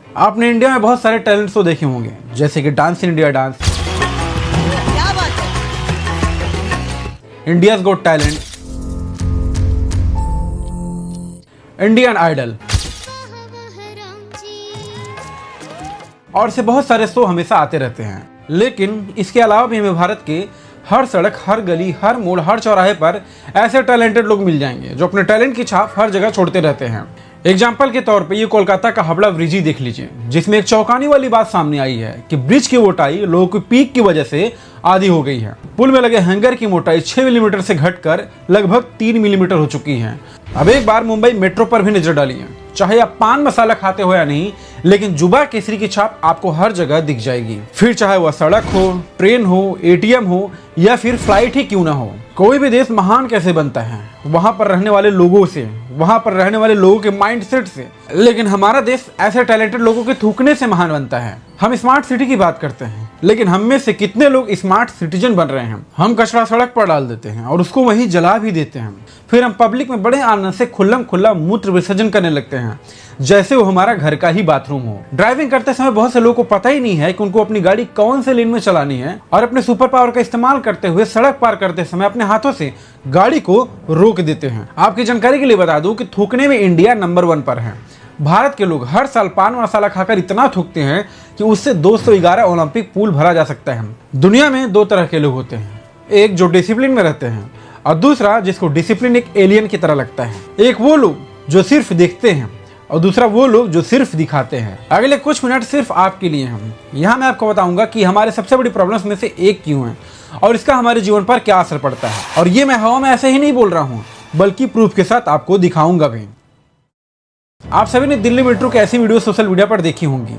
आपने इंडिया में बहुत सारे टैलेंट्स तो देखे होंगे, जैसे कि डांस इंडिया डांस, क्या बात है। India's got talent, Indian idol और से बहुत सारे शो हमेशा आते रहते हैं। लेकिन इसके अलावा भी हमें भारत के हर सड़क, हर गली, हर मोड़, हर चौराहे पर ऐसे टैलेंटेड लोग मिल जाएंगे जो अपने टैलेंट की छाप हर जगह छोड़ते रहते हैं। एग्जाम्पल के तौर पे ये कोलकाता का हावड़ा ब्रिज ही देख लीजिए, जिसमें एक चौंकाने वाली बात सामने आई है कि ब्रिज की मोटाई लोगों की पीक की वजह से आधी हो गई है। पुल में लगे हैंगर की मोटाई 6 मिलीमीटर से घटकर लगभग 3 मिलीमीटर हो चुकी है। अब एक बार मुंबई मेट्रो पर भी नजर डालिए, चाहे आप पान मसाला खाते हो या नहीं, लेकिन जुबा केसरी की छाप आपको हर जगह दिख जाएगी। फिर चाहे वह सड़क हो, ट्रेन हो, एटीएम हो या फिर फ्लाइट ही क्यों ना हो। कोई भी देश महान कैसे बनता है? वहां पर रहने वाले लोगों से, वहां पर रहने वाले लोगों के माइंडसेट से। लेकिन हमारा देश ऐसे टैलेंटेड लोगों के थूकने से महान बनता है। हम स्मार्ट सिटी की बात करते हैं, लेकिन हम में से कितने लोग स्मार्ट सिटीजन बन रहे हैं? हम कचरा सड़क पर डाल देते हैं और उसको वहीं जला भी देते हैं। फिर हम पब्लिक में बड़े आनंद से खुल्लम खुल्ला मूत्र विसर्जन करने लगते हैं, जैसे वो हमारा घर का ही बाथरूम हो। ड्राइविंग करते समय बहुत से लोगों को पता ही नहीं है कि उनको अपनी गाड़ी कौन से लेन में चलानी है, और अपने सुपर पावर का इस्तेमाल करते हुए सड़क पार करते समय अपने हाथों से गाड़ी को रोक देते हैं। आपकी जानकारी के लिए बता दूं कि थूकने में इंडिया नंबर 1 पर है। भारत के लोग हर साल पान मसाला खाकर इतना थूकते हैं कि उससे 211 ओलंपिक पूल भरा जा सकता है। दुनिया में 2 तरह के लोग होते हैं, एक जो डिसिप्लिन में रहते हैं और दूसरा जिसको डिसिप्लिन एक एलियन की तरह लगता है। एक वो लोग जो सिर्फ देखते हैं और दूसरा वो लोग जो सिर्फ दिखाते हैं। अगले कुछ मिनट सिर्फ आपके लिए हम यहाँ मैं आपको बताऊंगा कि हमारे सबसे बड़ी प्रॉब्लम्स में से एक क्यों है और इसका हमारे जीवन पर क्या असर पड़ता है। और ये मैं हवा में ऐसे ही नहीं बोल रहा हूँ, बल्कि प्रूफ के साथ आपको दिखाऊंगा भी। आप सभी ने दिल्ली मेट्रो की ऐसी वीडियो सोशल मीडिया पर देखी होंगी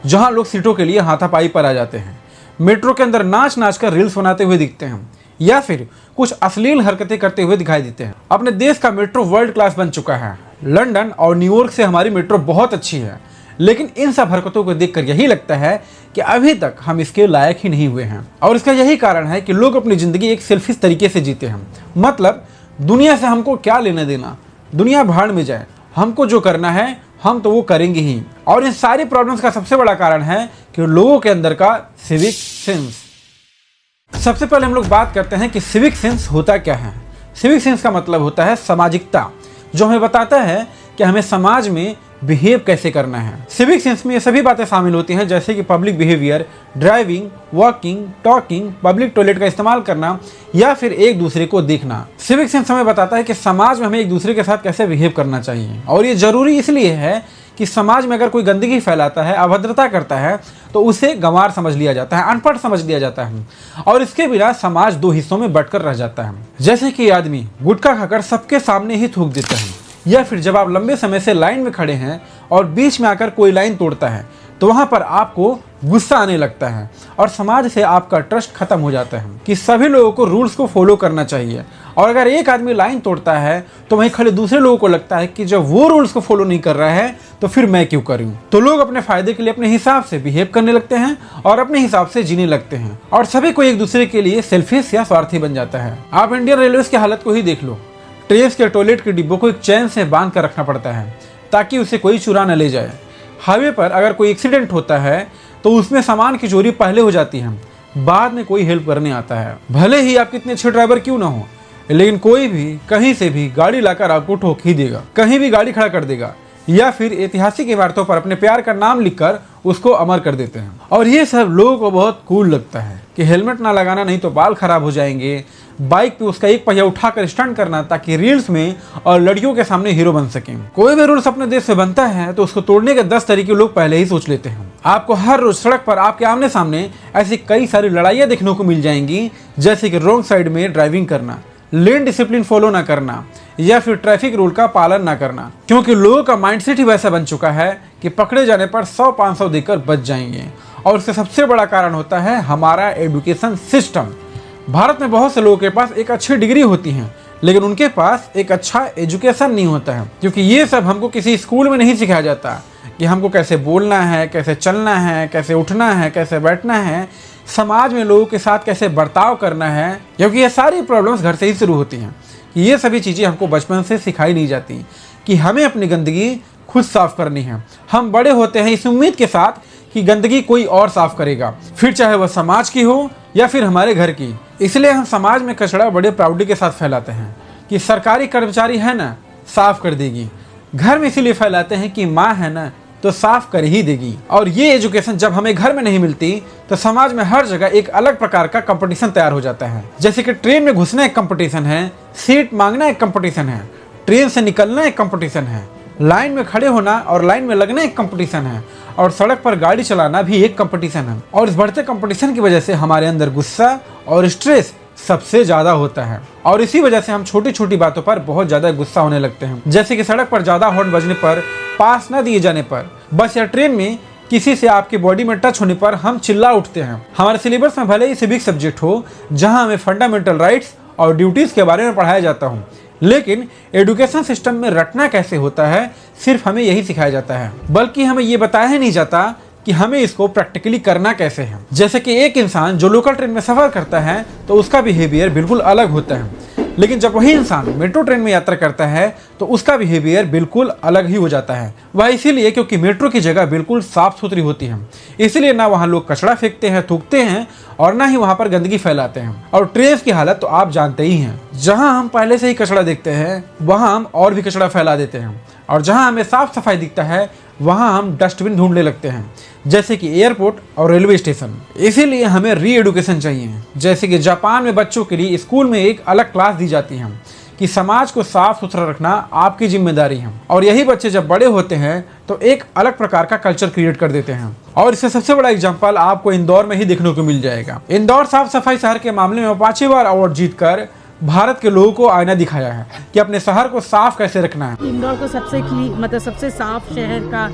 जहां लोग सीटों के लिए हाथापाई पर आ जाते हैं, मेट्रो के अंदर नाच नाच कर रील्स बनाते हुए दिखते हैं या फिर कुछ अश्लील हरकतें करते हुए दिखाई देते हैं। अपने देश का मेट्रो वर्ल्ड क्लास बन चुका है। लंदन और न्यूयॉर्क से हमारी मेट्रो बहुत अच्छी है, लेकिन इन सब हरकतों को देखकर यही लगता है कि अभी तक हम इसके लायक ही नहीं हुए हैं। और इसका यही कारण है कि लोग अपनी जिंदगी एक सेल्फिश तरीके से जीते हैं। मतलब दुनिया से हमको क्या लेना देना, दुनिया भाड़ में जाए, हमको जो करना है हम तो वो करेंगे ही। और इन सारी प्रॉब्लम्स का सबसे बड़ा कारण है कि लोगों के अंदर का सिविक सेंस। सबसे पहले हम लोग बात करते हैं कि सिविक सेंस होता क्या है। सिविक सेंस का मतलब होता है सामाजिकता, जो हमें बताता है कि हमें समाज में बिहेव कैसे करना है। सिविक सेंस में ये सभी बातें शामिल होती हैं, जैसे कि public behaviour, driving, walking, talking, public toilet का इस्तेमाल करना या फिर एक दूसरे को देखना। सिविक सेंस हमें बताता है कि समाज में हमें एक दूसरे के साथ कैसे बिहेव करना चाहिए। और ये जरूरी इसलिए है कि समाज में अगर कोई गंदगी फैलाता है, अभद्रता करता है, तो उसे गंवार समझ लिया जाता है, अनपढ़ समझ लिया जाता है और इसके बिना समाज 2 हिस्सों में बंटकर रह जाता है। जैसे कि आदमी गुटखा खाकर सबके सामने ही थूक देता है, या फिर जब आप लंबे समय से लाइन में खड़े हैं और बीच में आकर कोई लाइन तोड़ता है तो वहां पर आपको गुस्सा आने लगता है और समाज से आपका ट्रस्ट खत्म हो जाता है कि सभी लोगों को रूल्स को फॉलो करना चाहिए। और अगर एक आदमी लाइन तोड़ता है तो वहीं खड़े दूसरे लोगों को लगता है कि जब वो रूल्स को फॉलो नहीं कर रहा है तो फिर मैं क्यों करूं। तो लोग अपने फायदे के लिए अपने हिसाब से बिहेव करने लगते हैं और अपने हिसाब से जीने लगते हैं और सभी को एक दूसरे के लिए सेल्फिश या स्वार्थी बन जाता है। आप इंडियन रेलवे की हालत को ही देख लो। ट्रेन के टॉयलेट के डिब्बों को एक चैन से बांध कर रखना पड़ता है ताकि उसे कोई चुरा न ले जाए। हाईवे पर अगर कोई एक्सीडेंट होता है तो उसमें सामान की चोरी पहले हो जाती है, बाद में कोई हेल्प करने आता है। भले ही आप कितने अच्छे ड्राइवर क्यों ना हो, लेकिन कोई भी कहीं से भी गाड़ी लाकर आपको ठोक ही देगा, कहीं भी गाड़ी खड़ा कर देगा या फिर ऐतिहासिक इमारतों पर अपने प्यार का नाम लिखकर उसको अमर कर देते हैं। और ये सब लोगों को बहुत कूल लगता है कि हेलमेट ना लगाना नहीं तो बाल खराब हो जाएंगे, बाइक पे उसका एक पहिया उठाकर स्टंट करना ताकि रील्स में और लड़कियों के सामने हीरो बन सके। कोई भी रूल्स अपने देश से बनता है तो उसको तोड़ने के 10 तरीके लोग पहले ही सोच लेते हैं। आपको हर रोज सड़क पर आपके आमने सामने ऐसी कई सारी लड़ाइयाँ देखने को मिल जाएंगी, जैसे कि रॉन्ग साइड में ड्राइविंग करना, लेन डिसिप्लिन फॉलो ना करना या फिर ट्रैफिक रूल का पालन ना करना, क्योंकि लोगों का माइंडसेट ही वैसा बन चुका है कि पकड़े जाने पर 100-500 देकर बच जाएंगे। और इसका सबसे बड़ा कारण होता है हमारा एजुकेशन सिस्टम। भारत में बहुत से लोगों के पास एक अच्छी डिग्री होती है, लेकिन उनके पास एक अच्छा एजुकेशन नहीं होता है, क्योंकि ये सब हमको किसी स्कूल में नहीं सिखाया जाता कि हमको कैसे बोलना है, कैसे चलना है, कैसे उठना है, कैसे बैठना है, समाज में लोगों के साथ कैसे बर्ताव करना है। क्योंकि ये सारी प्रॉब्लम्स घर से ही शुरू होती हैं। ये सभी चीज़ें हमको बचपन से सिखाई नहीं जाती कि हमें अपनी गंदगी खुद साफ करनी है। हम बड़े होते हैं इस उम्मीद के साथ कि गंदगी कोई और साफ करेगा, फिर चाहे वह समाज की हो या फिर हमारे घर की। इसलिए हम समाज में कचरा बड़े प्राउडी के साथ फैलाते हैं कि सरकारी कर्मचारी है ना, साफ कर देगी। घर में इसीलिए फैलाते हैं कि माँ है ना, तो साफ कर ही देगी। और ये एजुकेशन जब हमें घर में नहीं मिलती तो समाज में हर जगह एक अलग प्रकार का कंपटीशन तैयार हो जाता है। जैसे कि ट्रेन में घुसना एक कंपटीशन है, सीट मांगना एक कंपटीशन है, ट्रेन से निकलना एक कंपटीशन है, लाइन में खड़े होना और लाइन में लगना एक कंपटीशन है, और सड़क पर गाड़ी चलाना भी एक कंपटीशन है। और इस बढ़ते कंपटीशन की वजह से हमारे अंदर गुस्सा और स्ट्रेस सबसे ज्यादा होता है, और इसी वजह से हम छोटी छोटी बातों पर बहुत ज्यादा गुस्सा होने लगते हैं। जैसे कि सड़क पर ज्यादा हॉर्न बजने पर, पास न दिए जाने पर, बस या ट्रेन में किसी से आपकी बॉडी में टच होने पर हम चिल्ला उठते हैं। हमारे सिलेबस में भले ही सिविक सब्जेक्ट हो जहां हमें फंडामेंटल राइट्स और ड्यूटीज के बारे में पढ़ाया जाता हूँ, लेकिन एजुकेशन सिस्टम में रटना कैसे होता है सिर्फ हमें यही सिखाया जाता है, बल्कि हमें ये बताया ही नहीं जाता कि हमें इसको प्रैक्टिकली करना कैसे है। जैसे कि एक इंसान जो लोकल ट्रेन में सफर करता है तो उसका बिहेवियर बिल्कुल अलग होता है, लेकिन जब वही इंसान मेट्रो ट्रेन में यात्रा करता है तो उसका बिहेवियर बिल्कुल अलग ही हो जाता है। वह इसीलिए क्योंकि मेट्रो की जगह बिल्कुल साफ सुथरी होती है, इसीलिए ना वहाँ लोग कचरा फेंकते हैं, थूकते हैं, और ना ही वहाँ पर गंदगी फैलाते हैं। और ट्रेन की हालत तो आप जानते ही हैं, जहाँ हम पहले से ही कचरा देखते हैं वहाँ हम और भी कचरा फैला देते हैं, और जहाँ हमें साफ सफाई दिखता है वहाँ हम डस्टबिन ढूंढने लगते हैं, जैसे कि एयरपोर्ट और रेलवे स्टेशन। इसीलिए हमें री एडुकेशन चाहिए। जैसे कि जापान में बच्चों के लिए स्कूल में एक अलग क्लास दी जाती है कि समाज को साफ सुथरा रखना आपकी जिम्मेदारी है, और यही बच्चे जब बड़े होते हैं तो एक अलग प्रकार का कल्चर क्रिएट कर देते हैं। और इससे सबसे बड़ा एग्जाम्पल आपको इंदौर में ही देखने को मिल जाएगा। इंदौर साफ सफाई शहर के मामले में 5वीं बार अवार्ड जीतकर भारत के लोगों को आईना दिखाया है कि अपने शहर को साफ कैसे रखना है। इंदौर को सबसे साफ शहर का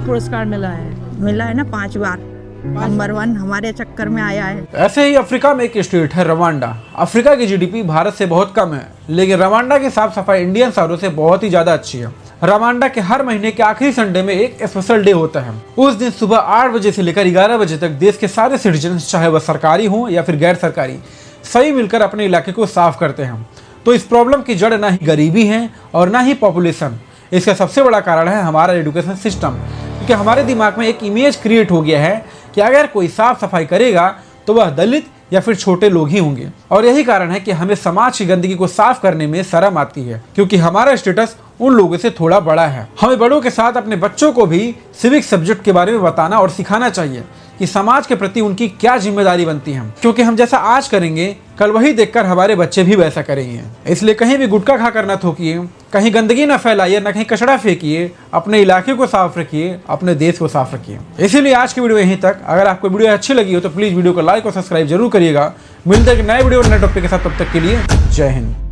पुरस्कार मिला है ना 5 बार। नंबर 1 हमारे चक्कर में आया है। ऐसे ही अफ्रीका में एक स्टेट है रवांडा। अफ्रीका की जीडीपी भारत से बहुत कम है, लेकिन रवांडा की साफ सफाई इंडियन शहरों से बहुत ही ज्यादा अच्छी है। रवांडा के हर महीने के आखिरी संडे में एक स्पेशल डे होता है। उस दिन सुबह 8 बजे से लेकर 11 बजे तक देश के सारे सिटीजन, चाहे वह सरकारी हो या फिर गैर सरकारी, सभी मिलकर अपने इलाके को साफ करते हैं। तो इस प्रॉब्लम की जड़ ना ही गरीबी है और ना ही पॉपुलेशन, इसका सबसे बड़ा कारण है हमारा एजुकेशन सिस्टम। क्योंकि हमारे दिमाग में एक इमेज क्रिएट हो गया है कि अगर कोई साफ सफाई करेगा तो वह दलित या फिर छोटे लोग ही होंगे, और यही कारण है कि हमें समाज की गंदगी को साफ करने में शर्म आती है, क्योंकि हमारा स्टेटस उन लोगों से थोड़ा बड़ा है। हमें बड़ों के साथ अपने बच्चों को भी सिविक सब्जेक्ट के बारे में बताना और सिखाना चाहिए कि समाज के प्रति उनकी क्या जिम्मेदारी बनती है, क्योंकि हम जैसा आज करेंगे कल वही देखकर हमारे बच्चे भी वैसा करेंगे। इसलिए कहीं भी गुटखा खाकर न थूकिए, कहीं गंदगी न फैलाइए, न कहीं कचरा फेंकिए, अपने इलाके को साफ रखिए, अपने देश को साफ रखिए। इसीलिए आज की वीडियो यहीं तक। अगर आपको वीडियो अच्छी लगी हो तो प्लीज वीडियो को लाइक और सब्सक्राइब जरूर करिएगा। मिलते हैं नए वीडियो और नए टॉपिक के साथ, तब तक के लिए जय हिंद।